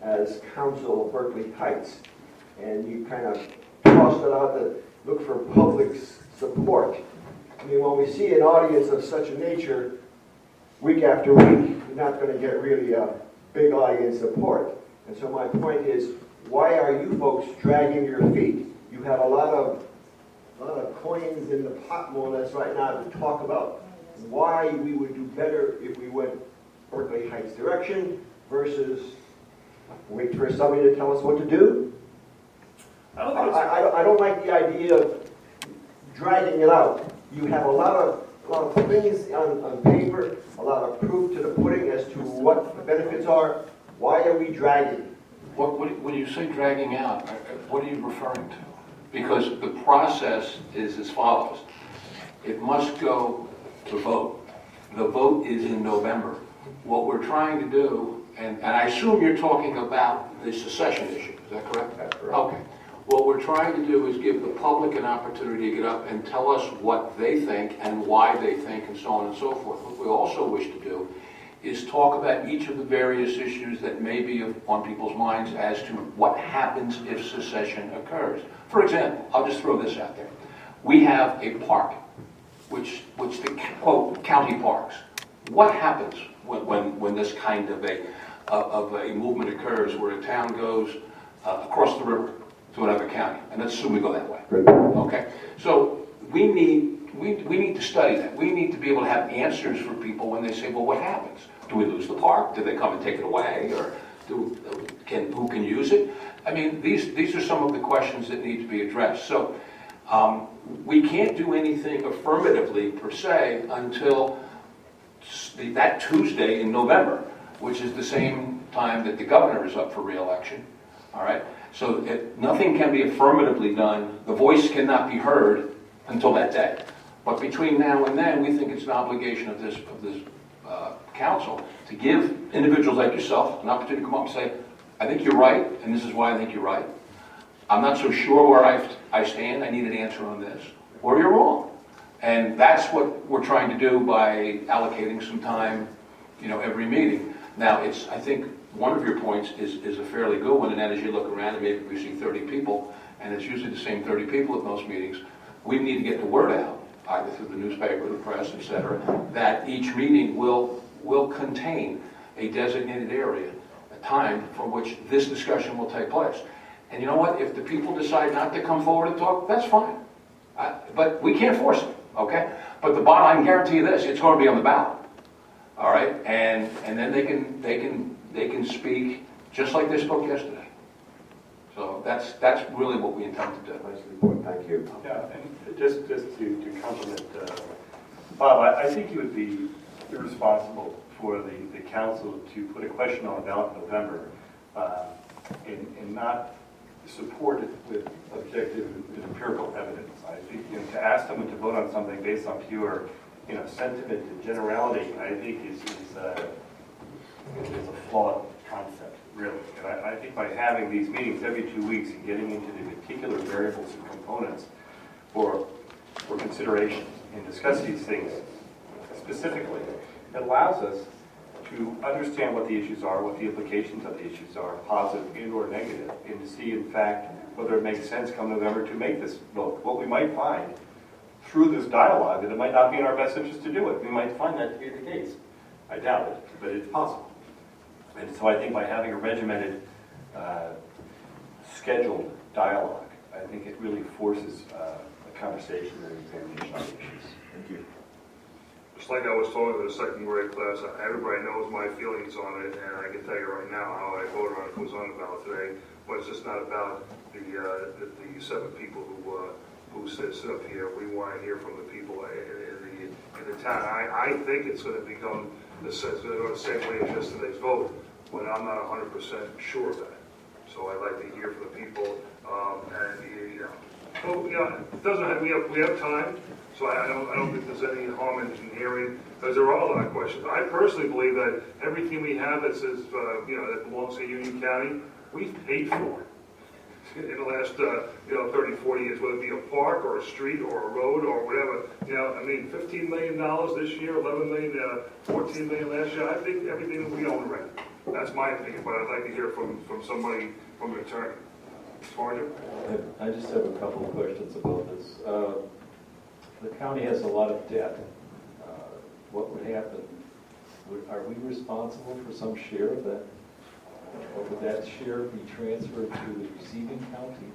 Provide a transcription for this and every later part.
as council of Berkeley Heights, and you kind of tossed it out to look for public support. I mean, when we see an audience of such a nature, week after week, you're not going to get really a big audience support. And so my point is, why are you folks dragging your feet? You have a lot of coins in the pot more or less right now to talk about why we would do better if we went Berkeley Heights direction versus wait for somebody to tell us what to do. I don't like the idea of dragging it out. You have a lot of things on paper, a lot of proof to the pudding as to what the benefits are. Why are we dragging? When you say dragging out, what are you referring to? Because the process is as follows. It must go to vote. The vote is in November. What we're trying to do, and I assume you're talking about the secession issue, is that correct? That's correct. Okay. What we're trying to do is give the public an opportunity to get up and tell us what they think and why they think and so on and so forth. What we also wish to do is talk about each of the various issues that may be on people's minds as to what happens if secession occurs. For example, I'll just throw this out there. We have a park, which the quote county parks. What happens when this kind of a movement occurs where a town goes across the river to another county? And let's assume we go that way. Okay. So we need to study that. We need to be able to have answers for people when they say, well, what happens? Do we lose the park? Do they come and take it away? Or who can use it? I mean, these are some of the questions that need to be addressed. So we can't do anything affirmatively per se until that Tuesday in November, which is the same time that the governor is up for re-election. All right? So nothing can be affirmatively done. The voice cannot be heard until that day. But between now and then, we think it's an obligation of this council to give individuals like yourself an opportunity to come up and say, I think you're right, and this is why I think you're right. I'm not so sure where I stand. I need an answer on this. Or you're wrong. And that's what we're trying to do by allocating some time, every meeting. Now, I think one of your points is a fairly good one, and that is you look around and maybe we see 30 people, and it's usually the same 30 people at most meetings. We need to get the word out, either through the newspaper, the press, etc., that each meeting will contain a designated area, a time from which this discussion will take place. And you know what? If the people decide not to come forward and talk, that's fine. But we can't force it, okay? But I can guarantee you this, it's going to be on the ballot. All right? And then they can speak just like they spoke yesterday. So that's really what we intend to do. Nicely put. Thank you. Yeah, and just to compliment Bob, I think it would be irresponsible for the council to put a question on the ballot in November and not support it with objective and empirical evidence. I think to ask someone to vote on something based on pure sentiment and generality, I think is a flawed concept, really. And I think by having these meetings every 2 weeks and getting into the particular variables and components for consideration and discuss these things specifically, it allows us to understand what the issues are, what the implications of the issues are, positive and or negative, and to see, in fact, whether it makes sense come November to make this vote. What we might find through this dialogue that it might not be in our best interest to do it. We might find that to be the case. I doubt it, but it's possible. And so I think by having a regimented, scheduled dialogue, I think it really forces a conversation and examination of issues. Thank you. Just like I was talking to the second grade class, everybody knows my feelings on it, and I can tell you right now how I voted on it was on the ballot today. But it's just not about the 7 people who sit up here. We want to hear from the people in the town. I think it's going to become the same way as yesterday's vote, but I'm not 100% sure of that. So I'd like to hear from the people, it doesn't have, we have time. So I don't think there's any harm in hearing, because there are a lot of questions. I personally believe that everything we have that says, that belongs to Union County, we've paid for in the last, 30, 40 years, whether it be a park or a street or a road or whatever. $15 million this year, 11 million, 14 million last year. I think everything that we own already. That's my opinion, but I'd like to hear from somebody, from an attorney. Sergeant? I just have a couple of questions about this. The county has a lot of debt. What would happen? Are we responsible for some share of that? Or would that share be transferred to the receiving county?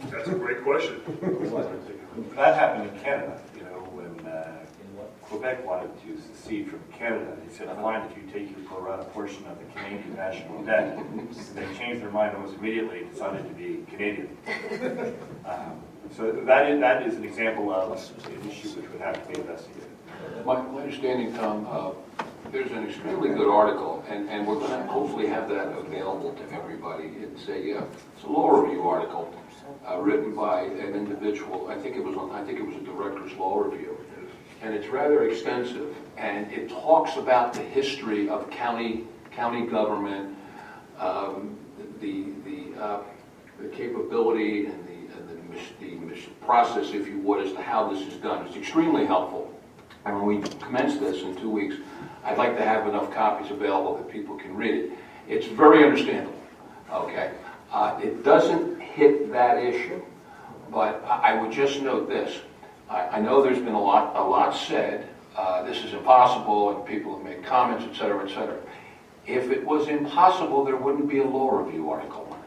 That's a great question. What? That happened in Canada, you know, when In what? Quebec wanted to secede from Canada. They said, fine, if you take your pro rata portion of the Canadian national debt. They changed their mind almost immediately and decided to be Canadian. So that is an example of an issue which would have to be investigated. My understanding, Tom, there's an extremely good article, and we're going to hopefully have that available to everybody. It's a law review article written by an individual. I think it was a director's law review, and it's rather extensive. And it talks about the history of county government, the capability and the process, if you would, as to how this is done. It's extremely helpful. And when we commence this in 2 weeks, I'd like to have enough copies available that people can read it. It's very understandable, okay? It doesn't hit that issue, but I would just note this. I know there's been a lot said. This is impossible, and people have made comments, et cetera, et cetera. If it was impossible, there wouldn't be a law review article on it.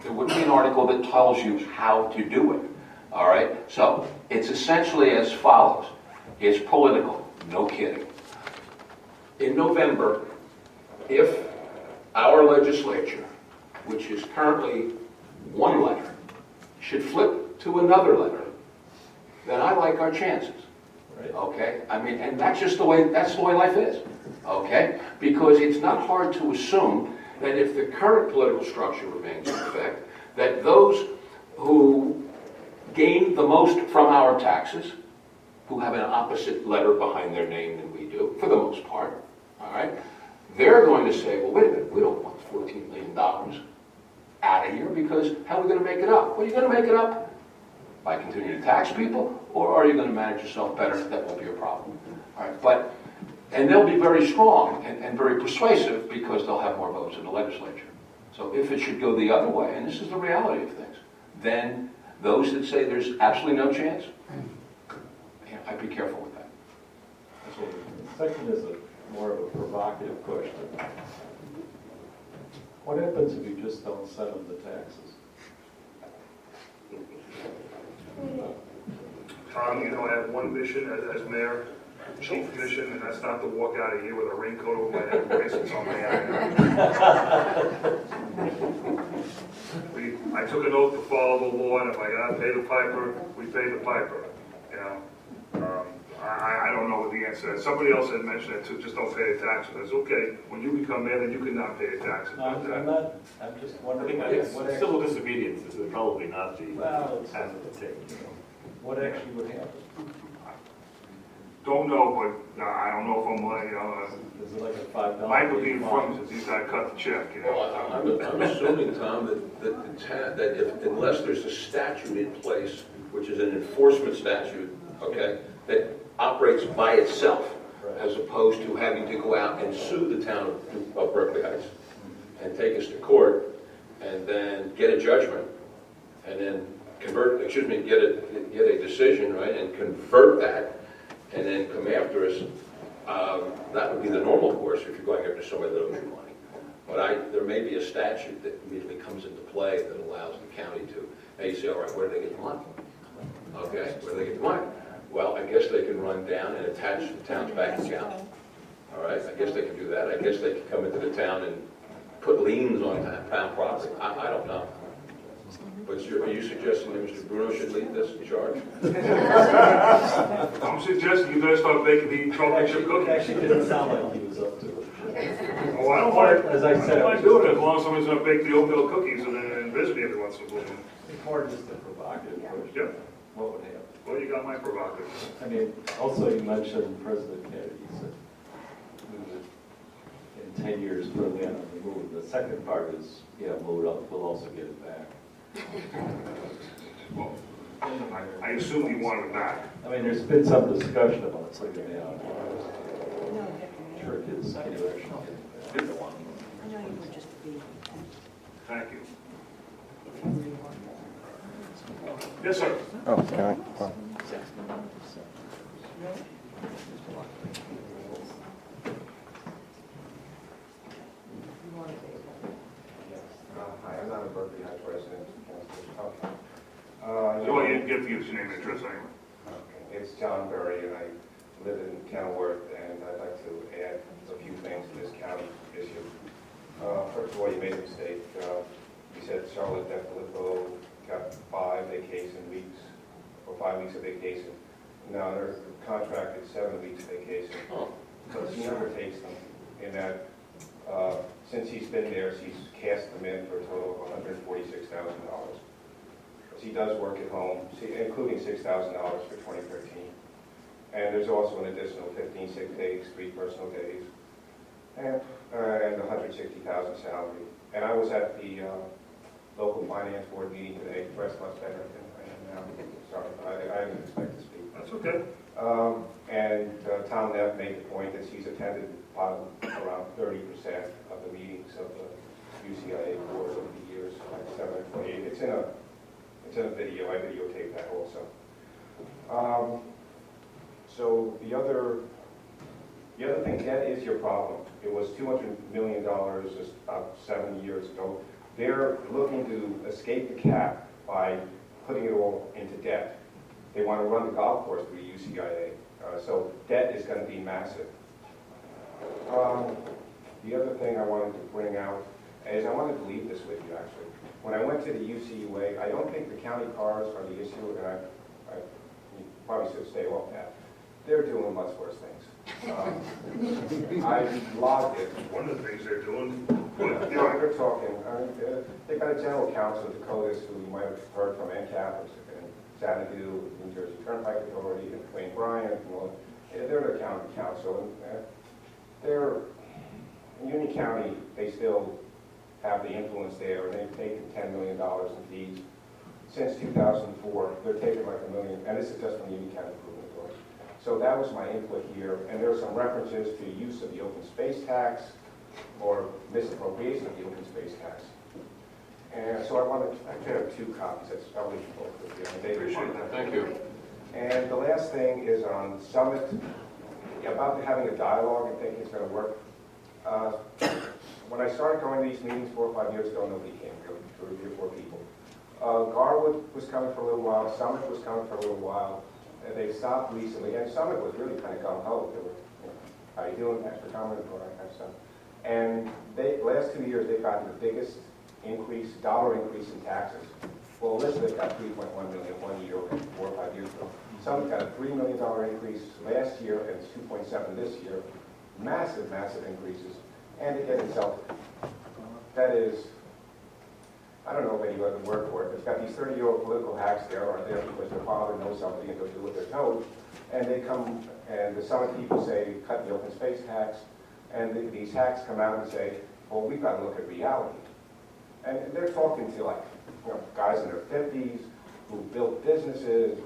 There wouldn't be an article that tells you how to do it, all right? So it's essentially as follows. It's political, no kidding. In November, if our legislature, which is currently one letter, should flip to another letter, then I like our chances. Right. Okay? I mean, and that's the way life is. Okay? Because it's not hard to assume that if the current political structure remains in effect, that those who gain the most from our taxes, who have an opposite letter behind their name than we do, for the most part, all right, they're going to say, well, wait a minute, we don't want $14 million out of here because how are we going to make it up? Well, you're going to make it up by continuing to tax people, or are you going to manage yourself better? That won't be a problem. All right, and they'll be very strong and very persuasive because they'll have more votes in the legislature. So if it should go the other way, and this is the reality of things, then those that say there's absolutely no chance, I'd be careful with that. So the second is more of a provocative question. What happens if you just don't send them the taxes? Tom, you know, I have one mission as mayor, chief mission, and that's not to walk out of here with a raincoat over my head and bracelets on my eye. I took an oath to follow the law, and if I gotta pay the piper, we pay the piper, you know? I don't know what the answer is. Somebody else had mentioned it too, just don't pay the taxes. It's okay, when you become mayor, then you cannot pay the taxes. I'm just I wondering think what civil disobedience is probably not the well, it's, path to take. what actually would happen? Don't know, but I don't know if I'm like, you know, Is it like a $5? Mike would be in front since he's got to cut the check, you know? Well, I'm assuming, Tom, that if, unless there's a statute in place, which is an enforcement statute, okay, that operates by itself, Right. as opposed to having to go out and sue the town of Berkeley Heights and take us to court and then get a judgment and then get a decision, right, and convert that and then come after us. That would be the normal course if you're going after somebody that owes you money. But there may be a statute that immediately comes into play that allows the county to, now you say, all right, where do they get the money? Okay, where do they get the money? Well, I guess they can run down and attach the town's bank account. All right, I guess they can do that. I guess they can come into the town and put liens on town property. I don't know. But are you suggesting that Mr. Bruno should lead this charge? I'm suggesting you guys start baking the chocolate chip cookies. Actually didn't sound like he was up to it. Oh, I don't mind, As I said, I don't mind doing it as long as somebody's gonna bake the oatmeal cookies and then visit me every once in a while. It's more just a provocative question. Yeah. What would happen? Well, you got my provocative. I mean, also you mentioned President Kennedy said we would, in 10 years, put land on the moon. The second part is, yeah, we'll also get it back. Well, I assume you want it back. I mean, there's been some discussion about putting it down. Sure, kids, I know you would just be. Thank you. Yes, sir. Oh, okay. Fine. Hi, I'm not a Berkeley Heights resident. So you didn't give your name and address anyway. Okay. It's John Berry, and I live in Kenilworth, and I'd like to add a few things to this county issue. First of all, you made a mistake. You said Charlotte DeFilippo got 5 vacation weeks, or 5 weeks of vacation. No, their contract is 7 weeks vacation. But she never takes them in that. Since he's been there, she's cast them in for a total of $146,000. She does work at home, including $6,000 for 2013. And there's also an additional 15 sick days, 3 personal days, and $160,000 salary. And I was at the local finance board meeting today, dressed much better than I am now. Sorry, I didn't expect to speak. That's okay. Tom Neff made the point that she's attended around 30% of the meetings of the UCIA board over the years, like 7 or 28. It's in a video. I videotaped that also. So the other thing, debt is your problem. It was $200 million just about 7 years ago. They're looking to escape the cap by putting it all into debt. They want to run the golf course through UCIA. So debt is going to be massive. The other thing I wanted to bring out is I wanted to leave this with you, actually. When I went to the UCUA, I don't think the county cars are the issue, and you probably should stay off that. They're doing much worse things. I logged it. One of the things they're doing, They're talking. They've got a general counsel, Dakotas, who you might have heard from NCAP, and Xanadu, New Jersey Turnpike Authority, and Wayne Bryant, and all. They're the county counsel, and they're in Union County. They still have the influence there, and they've taken $10 million in fees since 2004. They're taking like $1 million, and this is just from the Union County Improvement Authority. So that was my input here, and there are some references to use of the open space tax or misappropriation of the open space tax. And so I actually have 2 copies. That's probably both of you. And David, Appreciate that. Thank you. and the last thing is on Summit, about having a dialogue and thinking it's going to work. When I started going to these meetings 4 or 5 years ago, nobody came, really, 2 or 3 or 4 people. Garwood was coming for a little while, Summit was coming for a little while, and they stopped recently, and Summit was really kind of gung-ho. They were, how you doing, thanks for coming, and all that kind of stuff. And last 2 years, they've gotten the biggest dollar increase in taxes. Well, Elizabeth got $3.1 million 1 year, 4 or 5 years ago. Summit's got a $3 million increase last year, and it's 2.7 this year. Massive, massive increases, and they get insulted. That is, I don't know if anybody would work for it. It's got these 30-year-old political hacks there, or there because their father knows something and they'll do what they're told. And they come, and the Summit people say, cut the open space tax, and these hacks come out and say, well, we've got to look at reality. And they're talking to guys in their 50s who built businesses,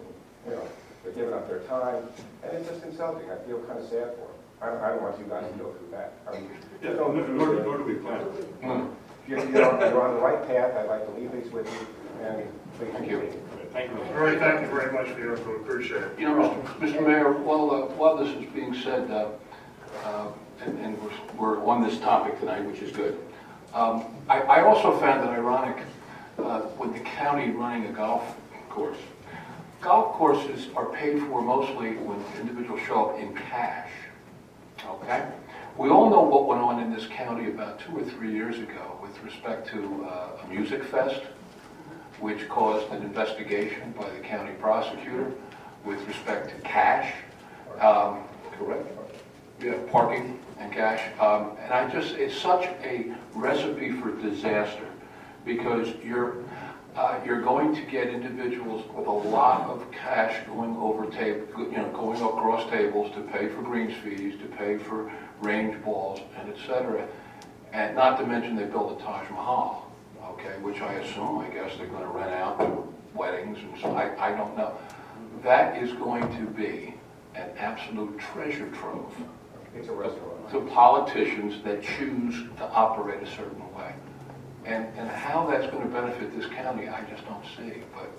they're giving up their time, and it's just insulting. I feel kind of sad for them. I don't want you guys to go through that. Yeah, nor do we plan. You're on the right path. I'd like to leave these with you, and please continue. Thank you. Rory, thank you very much for your input. Appreciate it. Mr. Mayor, while this is being said, and we're on this topic tonight, which is good. I also found it ironic with the county running a golf course. Golf courses are paid for mostly when individuals show up in cash, okay? We all know what went on in this county about 2 or 3 years ago with respect to a music fest, which caused an investigation by the county prosecutor with respect to cash. Correct? Yeah, parking and cash. And it's such a recipe for disaster because you're going to get individuals with a lot of cash going going across tables to pay for greens fees, to pay for range balls, and et cetera. And not to mention they built a Taj Mahal, okay, which I guess they're going to rent out to weddings and so I don't know. That is going to be an absolute treasure trove. It's a restaurant. to politicians that choose to operate a certain way. And how that's going to benefit this county, I just don't see. But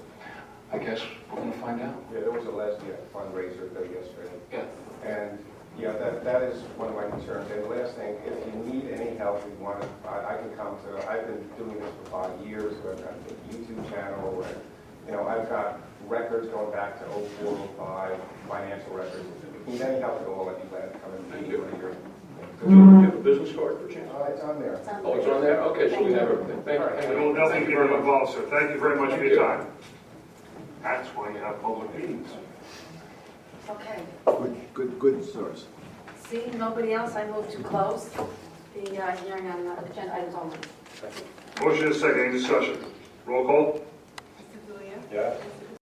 I guess we're going to find out. Yeah, there was a lesbian fundraiser there yesterday. Yeah. And, yeah, that is one of my concerns. And the last thing, if you need any help, you want to, I can come to, I've been doing this for 5 years. I've got the YouTube channel, and, you know, I've got records going back to 04, 05, financial records. If you need any help at all, I'd be glad to come and meet you here. Do you have a business card for chance? It's on there. Oh, it's on there? Okay, so we have everything. Thank We you. will definitely Thank get you very you much. involved, sir. Thank you very much for Thank your you. time. That's why you have public meetings. Okay. Good source. Seeing nobody else, I move to close the hearing on agenda items only. Motion is second, any discussion? Roll call? Mr. Julia? Yeah. Ms.